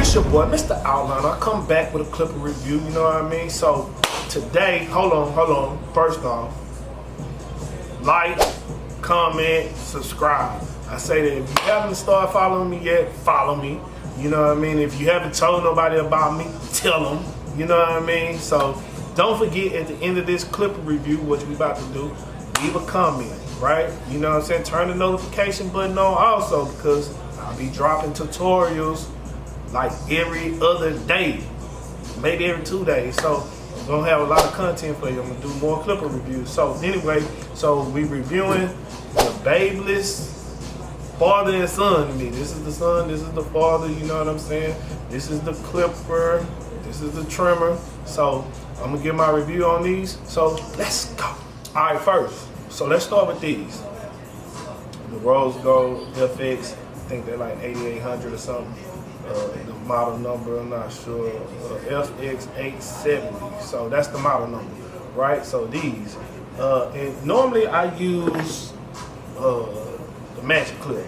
It's your boy, Mr. Outline. I come back with a clipper review, you know what I mean? So today, hold on. First off, like, comment, subscribe. I say that if you haven't started following me yet, follow me. You know what I mean? If you haven't told nobody about me, tell them. You know what I mean? So don't forget at the end of this clipper review, what we about to do, leave a comment, right? You know what I'm saying? Turn the notification button on also, because I'll be dropping tutorials like every other day, maybe every 2 days. So I'm gonna have a lot of content for you. I'm gonna do more clipper reviews. So anyway, we reviewing the Babyliss father and son to me. This is the son, this is the father, you know what I'm saying? This is the clipper, this is the trimmer. So I'm gonna give my review on these. So let's go. All right, first, so let's start with these. The Rose Gold FX, I think they're like 8800 or something. The model number, I'm not sure, FX870, so that's the model number, right? So these, and normally I use the magic clip.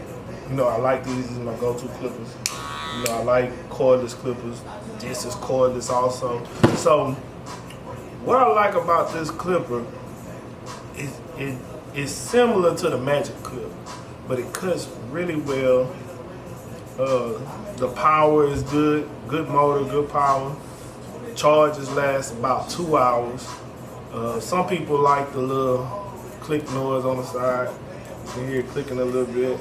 You know, I like these as my go-to clippers. You know, I like cordless clippers. This is cordless also. So what I like about this clipper is it's similar to the magic clip, but it cuts really well. The power is good motor, good power. Charges last about 2 hours. Some people like the little click noise on the side. You can hear it clicking a little bit.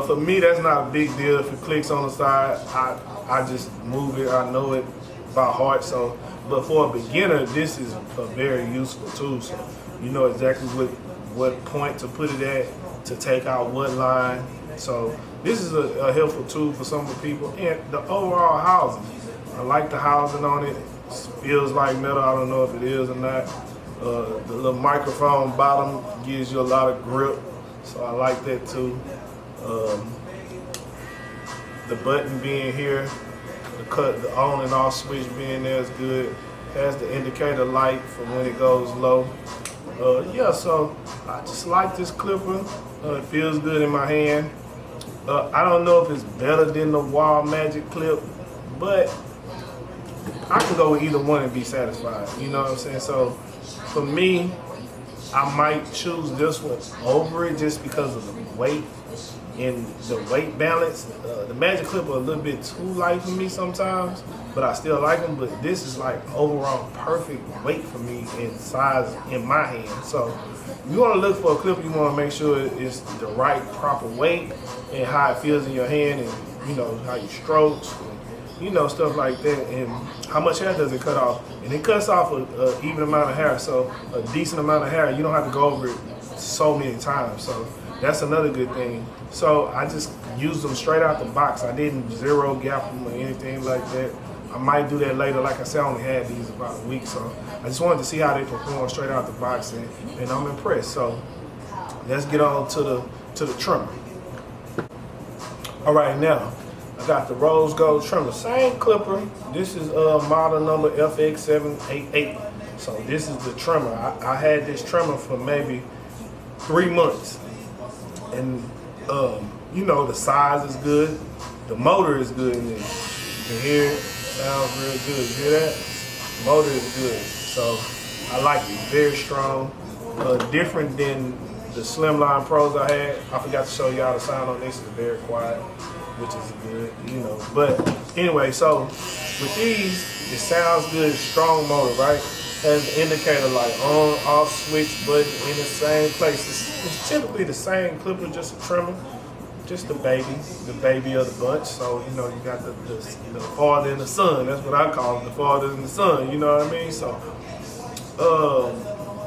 For me, that's not a big deal. If it clicks on the side, I just move it. I know it by heart. So, but for a beginner, this is a very useful tool. So you know exactly what point to put it at, to take out what line. So this is a helpful tool for some of the people. And the overall housing, I like the housing on it. It feels like metal. I don't know if it is or not. The little microphone bottom gives you a lot of grip, so I like that too. The button being here, the on and off switch being there is good. Has the indicator light for when it goes low. Yeah, so I just like this clipper. It feels good in my hand. I don't know if it's better than the Wall Magic clip, but I can go with either one and be satisfied. You know what I'm saying? So for me, I might choose this one over it just because of the weight and the weight balance. The Magic clip are a little bit too light for me sometimes, but I still like them. But this is like overall perfect weight for me and size in my hand. So you want to look for a clipper, you want to make sure it's the right proper weight and how it feels in your hand, and you know how you strokes, and, you know, stuff like that, and how much hair does it cut off. And it cuts off an even amount of hair, so a decent amount of hair. You don't have to go over it so many times, so that's another good thing. So I just used them straight out the box. I didn't zero gap them or anything like that. I might do that later. Like I said, I only had these about a week, so I just wanted to see how they perform straight out the box, and I'm impressed. So let's get on to the trimmer. All right, now I got the Rose Gold trimmer, same clipper. This is model number FX788. So this is the trimmer. I had this trimmer for maybe 3 months, and you know, the size is good, the motor is good in this. You can hear it. Sounds real good. You hear that? Motor is good. So I like it. Very strong. Different than the Slimline Pros I had. I forgot to show y'all the sound on this. It's very quiet, which is good, you know. But anyway, so with these, it sounds good. Strong motor, right? Has the indicator like on, off switch button in the same place. It's typically the same clipper, just a trimmer. Just the baby of the bunch. So, you know, you got the father and the son. That's what I call them, the father and the son. You know what I mean? So,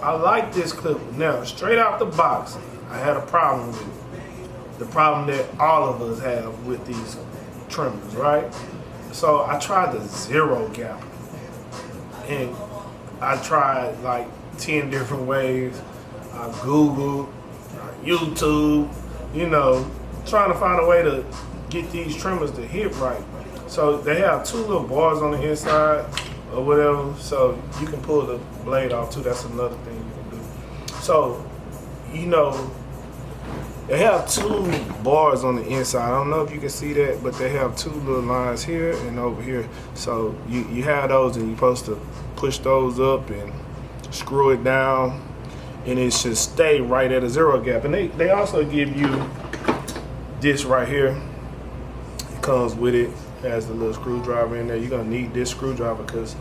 I like this clip. Now, straight out the box, I had a problem with it. The problem that all of us have with these trimmers, right? So, I tried the zero gap. And I tried like 10 different ways. I Googled, YouTube, you know, trying to find a way to get these trimmers to hit right. So they have 2 little bars on the inside or whatever, so you can pull the blade off too. That's another thing you can do. So, you know, They have 2 bars on the inside. I don't know if you can see that, but they have 2 little lines here and over here. So you have those, and you're supposed to push those up and screw it down, and it should stay right at a 0 gap. And they also give you this right here. It comes with it, has the little screwdriver in there. You're gonna need this screwdriver because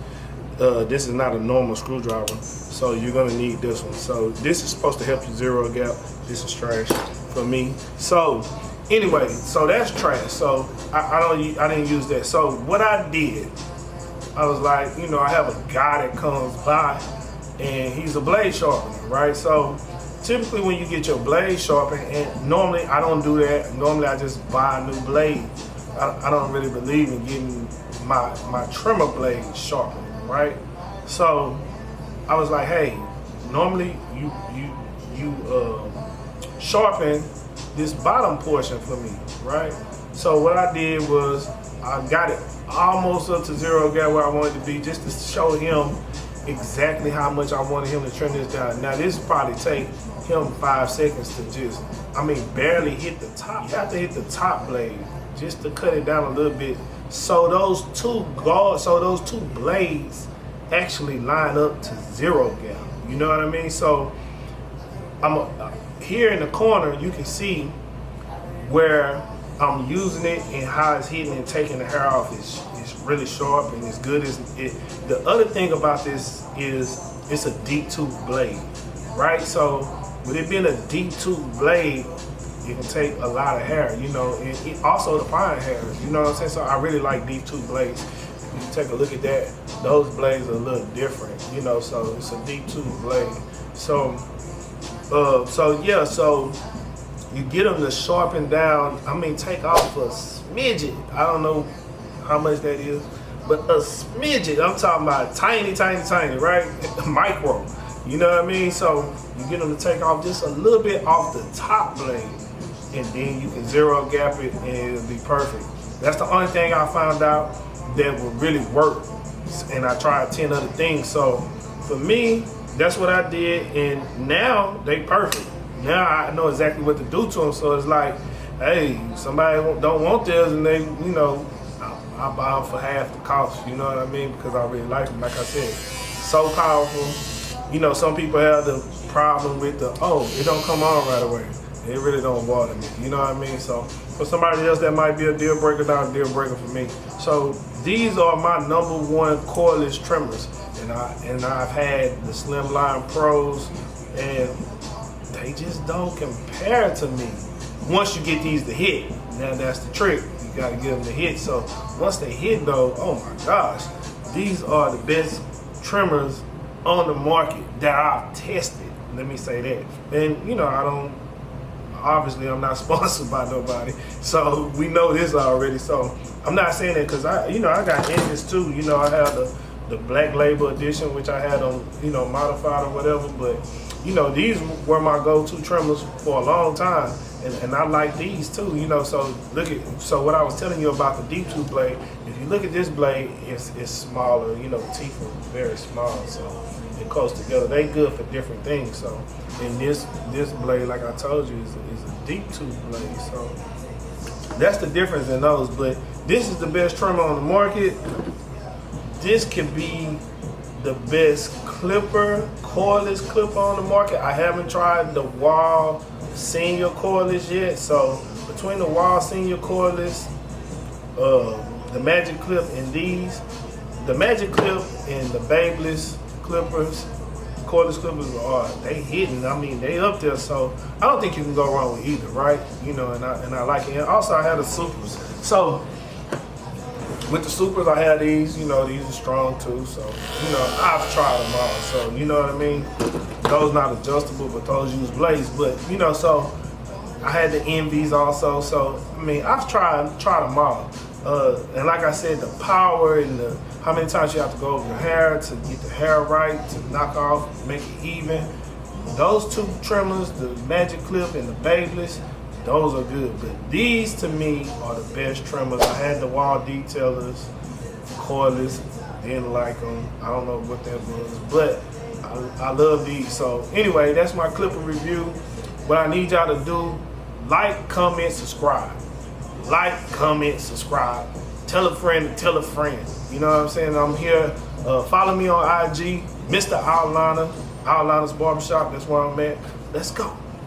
this is not a normal screwdriver, so you're gonna need this one. So this is supposed to help you 0 gap. This is trash for me. So anyway, so that's trash. So I didn't use that. So what I did, I was like, you know, I have a guy that comes by, and he's a blade sharpener, right? So typically when you get your blade sharpened, and normally I don't do that. Normally I just buy a new blade. I don't really believe in getting my trimmer blade sharpened, right? So I was like, hey, normally you sharpen this bottom portion for me, right? So what I did was I got it almost up to 0 gap where I wanted to be, just to show him exactly how much I wanted him to trim this down. Now this would probably take him 5 seconds to just, barely hit the top. You have to hit the top blade just to cut it down a little bit, so those 2 blades actually line up to 0 gap. You know what I mean? So here in the corner, you can see where I'm using it and how it's hitting and taking the hair off. It's really sharp and as good as it. The other thing about this is it's a deep tooth blade, right? So with it being a deep tooth blade, it can take a lot of hair, you know, and it also the fine hairs, you know what I'm saying? So I really like deep tooth blades. You can take a look at that. Those blades are a little different, you know, so it's a deep tooth blade. So you get them to sharpen down, take off a smidget. I don't know how much that is, but a smidget. I'm talking about tiny, right? Micro, you know what I mean? So you get them to take off just a little bit off the top blade, and then you can 0 gap it and it'll be perfect. That's the only thing I found out that would really work, and I tried 10 other things. So for me, that's what I did, and now they perfect. Now I know exactly what to do to them. So it's like, hey, somebody don't want this, and they, you know, I buy them for half the cost. You know what I mean? Because I really like them. Like I said, so powerful. You know, some people have the problem with it don't come on right away. It really don't bother me. You know what I mean? So for somebody else, that might be a deal breaker, not a deal breaker for me. So these are my #1 cordless trimmers, and I've had the Slimline Pros, and they just don't compare to me. Once you get these to hit, now that's the trick. You gotta get them to hit. So once they hit though, oh my gosh, these are the best trimmers on the market that I've tested. Let me say that. And you know, obviously I'm not sponsored by nobody, so we know this already. So I'm not saying that because I got engines too. You know, I have the Black Label edition, which I had on, you know, modified or whatever. But you know, these were my go-to trimmers for a long time, and I like these too. You know, so so what I was telling you about the deep tooth blade. If you look at this blade, it's smaller. You know, the teeth are very small, so it goes together. They good for different things. So, and this blade, like I told you, is a deep tooth blade. So that's the difference in those. But this is the best trimmer on the market. This could be the best cordless clipper on the market. I haven't tried the Wall Senior Cordless yet. So between the Wall Senior Cordless, the Magic Clip, and these, the Magic Clip and the Babyliss cordless clippers they hidden. They up there. So I don't think you can go wrong with either, right? You know, and I like it. And also I had the Supers. So with the Supers, I had these. You know, these are strong too. So you know, I've tried them all. So you know what I mean. Those not adjustable, but those use blades. But you know, so I had the Envies also. So I've tried them all. And like I said, the power and how many times you have to go over your hair to get the hair right, to knock off, make it even. Those 2 trimmers, the Magic Clip and the Babyliss, those are good. But these to me are the best trimmers. I had the Wall Detailers, cordless, didn't like them. I don't know what that was, but I love these. So anyway, that's my clipper review. What I need y'all to do, Like, comment, subscribe. Like, comment, subscribe. Tell a friend to tell a friend. You know what I'm saying? I'm here. Follow me on IG, Mr. Outliner, Outliners Barbershop. That's where I'm at. Let's go.